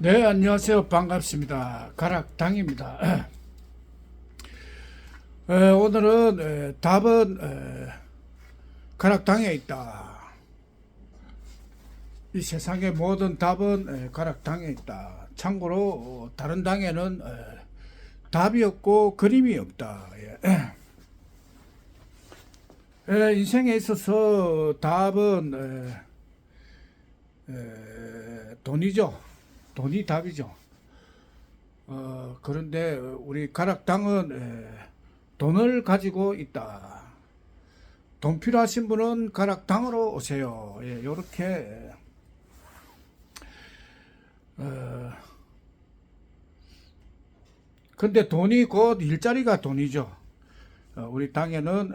네, 안녕하세요. 반갑습니다. 가락당입니다. 오늘은 답은 가락당에 있다. 이 세상의 모든 답은 가락당에 있다. 참고로 다른 당에는 답이 없고 그림이 없다. 인생에 있어서 답은 돈이죠. 돈이 답이죠. 그런데 우리 가락당은 돈을 가지고 있다. 돈 필요하신 분은 가락당으로 오세요. 요렇게 근데 돈이 곧 일자리가 돈이죠. 우리 당에는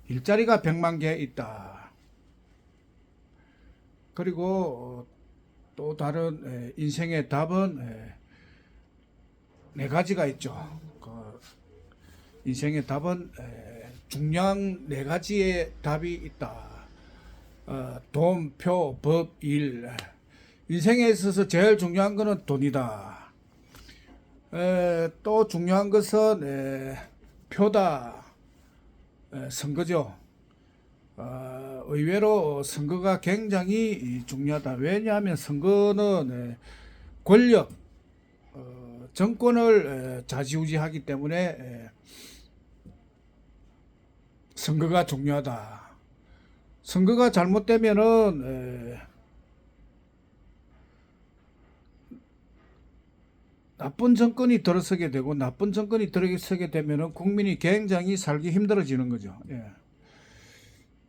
일자리가 100만 개 있다. 그리고 또 다른 인생의 답은 네 가지가 있죠. 인생의 답은 중요한 네 가지의 답이 있다. 돈, 표, 법, 일. 인생에 있어서 제일 중요한 것은 돈이다. 또 중요한 것은 표다. 선거죠. 의외로 선거가 굉장히 중요하다. 왜냐하면 선거는 권력, 정권을 좌지우지하기 때문에 선거가 중요하다. 선거가 잘못되면은 나쁜 정권이 들어서게 되고, 나쁜 정권이 들어서게 되면은 국민이 굉장히 살기 힘들어지는 거죠.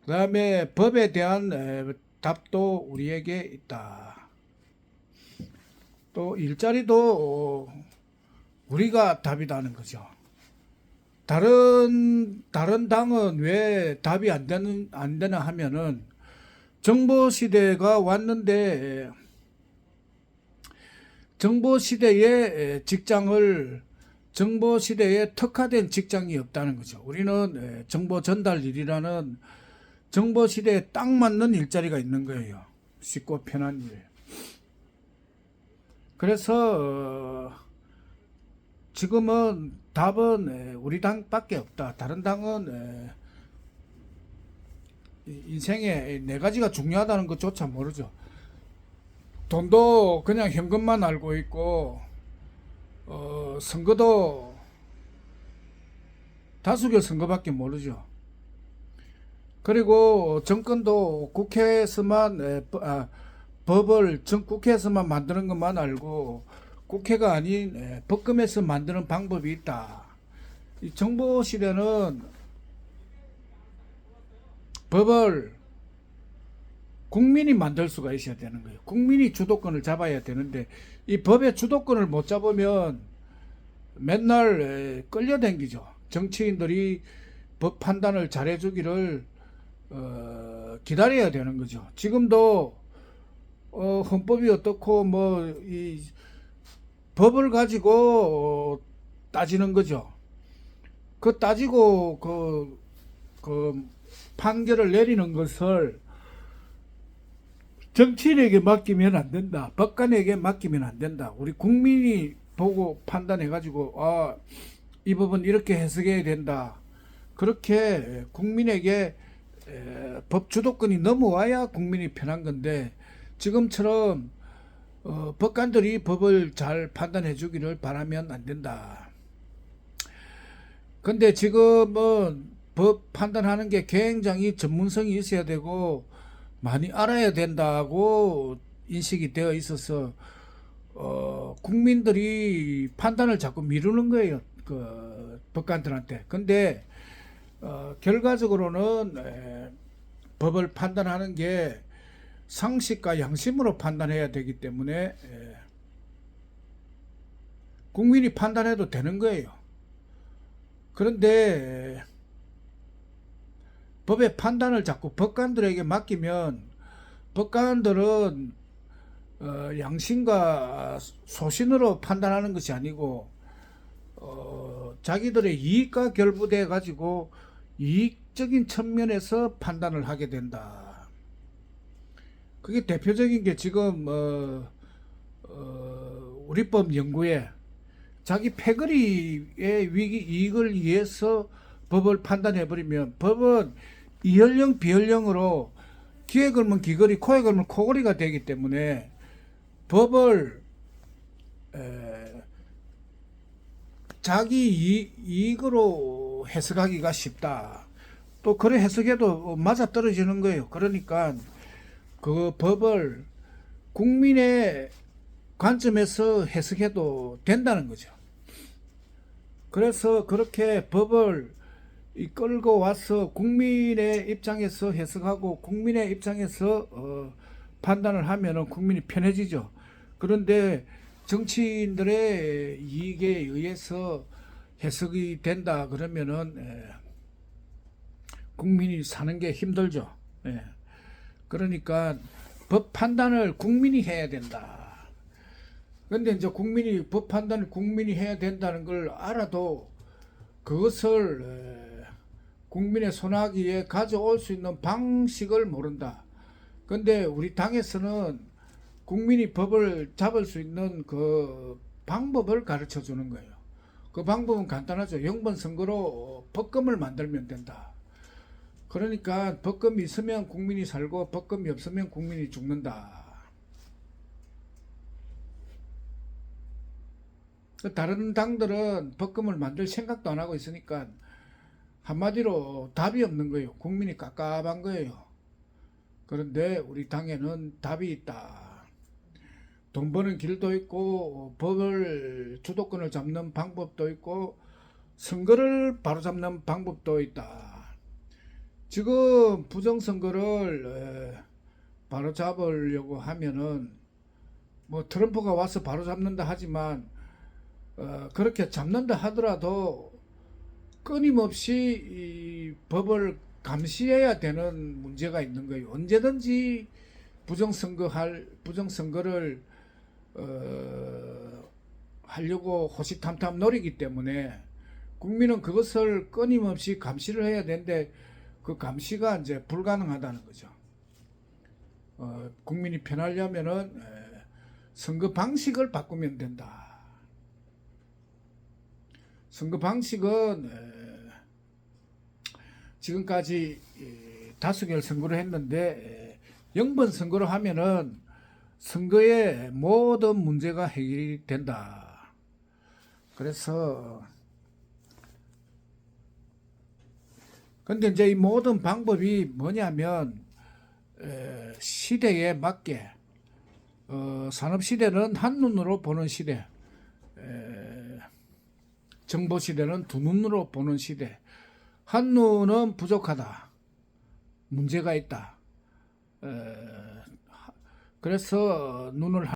그 다음에 법에 대한 답도 우리에게 있다. 또 일자리도 우리가 답이라는 거죠. 다른 당은 왜 답이 안 되나 하면은 정보 시대가 왔는데 정보 시대에 정보 시대에 특화된 직장이 없다는 거죠. 우리는 정보 전달 일이라는 정보 시대에 딱 맞는 일자리가 있는 거예요. 쉽고 편한 일. 그래서 지금은 답은 우리 당밖에 없다. 다른 당은 인생에 네 가지가 중요하다는 것조차 모르죠. 돈도 그냥 현금만 알고 있고, 선거도 다수결 선거밖에 모르죠. 그리고 정권도 국회에서만 법을 국회에서만 만드는 것만 알고 국회가 아닌 법금에서 만드는 방법이 있다. 이 정보 시대는 법을 국민이 만들 수가 있어야 되는 거예요. 국민이 주도권을 잡아야 되는데 이 법의 주도권을 못 잡으면 맨날 끌려다니죠. 정치인들이 법 판단을 잘해주기를 기다려야 되는 거죠. 지금도 헌법이 어떻고 뭐 이 법을 가지고 따지는 거죠. 그 따지고 그 판결을 내리는 것을 정치인에게 맡기면 안 된다. 법관에게 맡기면 안 된다. 우리 국민이 보고 판단해 가지고 이 법은 이렇게 해석해야 된다. 그렇게 국민에게 법 주도권이 넘어와야 국민이 편한 건데 지금처럼 법관들이 법을 잘 판단해 주기를 바라면 안 된다. 근데 지금은 법 판단하는 게 굉장히 전문성이 있어야 되고 많이 알아야 된다고 인식이 되어 있어서 국민들이 판단을 자꾸 미루는 거예요. 그 법관들한테. 근데 결과적으로는 법을 판단하는 게 상식과 양심으로 판단해야 되기 때문에 국민이 판단해도 되는 거예요. 그런데 법의 판단을 자꾸 법관들에게 맡기면 법관들은 양심과 소신으로 판단하는 것이 아니고 자기들의 이익과 결부돼 가지고 이익적인 측면에서 판단을 하게 된다. 그게 대표적인 게 지금 우리법 연구에 자기 패거리의 이익을 위해서 법을 판단해버리면 법은 이연령 비연령으로 귀에 걸면 귀걸이, 코에 걸면 코걸이가 되기 때문에 법을 자기 이익으로 해석하기가 쉽다. 또 그래 해석해도 맞아떨어지는 거예요. 그러니까 그 법을 국민의 관점에서 해석해도 된다는 거죠. 그래서 그렇게 법을 끌고 와서 국민의 입장에서 해석하고 국민의 입장에서 판단을 하면은 국민이 편해지죠. 그런데 정치인들의 이익에 의해서 해석이 된다 그러면은 국민이 사는 게 힘들죠. 예. 그러니까 법 판단을 국민이 해야 된다. 그런데 이제 법 판단을 국민이 해야 된다는 걸 알아도 그것을 국민의 손아귀에 가져올 수 있는 방식을 모른다. 그런데 우리 당에서는 국민이 법을 잡을 수 있는 그 방법을 가르쳐 주는 거예요. 그 방법은 간단하죠. 영번 선거로 법금을 만들면 된다. 그러니까 법금이 있으면 국민이 살고 법금이 없으면 국민이 죽는다. 다른 당들은 법금을 만들 생각도 안 하고 있으니까 한마디로 답이 없는 거예요. 국민이 깝깝한 거예요. 그런데 우리 당에는 답이 있다. 돈 버는 길도 있고 법을 주도권을 잡는 방법도 있고 선거를 바로잡는 방법도 있다. 지금 부정선거를 바로잡으려고 하면은 뭐 트럼프가 와서 바로잡는다 하지만 그렇게 잡는다 하더라도 끊임없이 이 법을 감시해야 되는 문제가 있는 거예요. 언제든지 부정선거를 하려고 호시탐탐 노리기 때문에 국민은 그것을 끊임없이 감시를 해야 되는데 그 감시가 이제 불가능하다는 거죠. 국민이 편하려면은 선거 방식을 바꾸면 된다. 선거 방식은 지금까지 다수결 선거를 했는데 0번 선거를 하면은 선거의 모든 문제가 해결이 된다. 그래서 근데 이제 이 모든 방법이 뭐냐면 시대에 맞게 산업시대는 한눈으로 보는 시대, 정보시대는 두 눈으로 보는 시대. 한눈은 부족하다. 문제가 있다. 그래서 눈을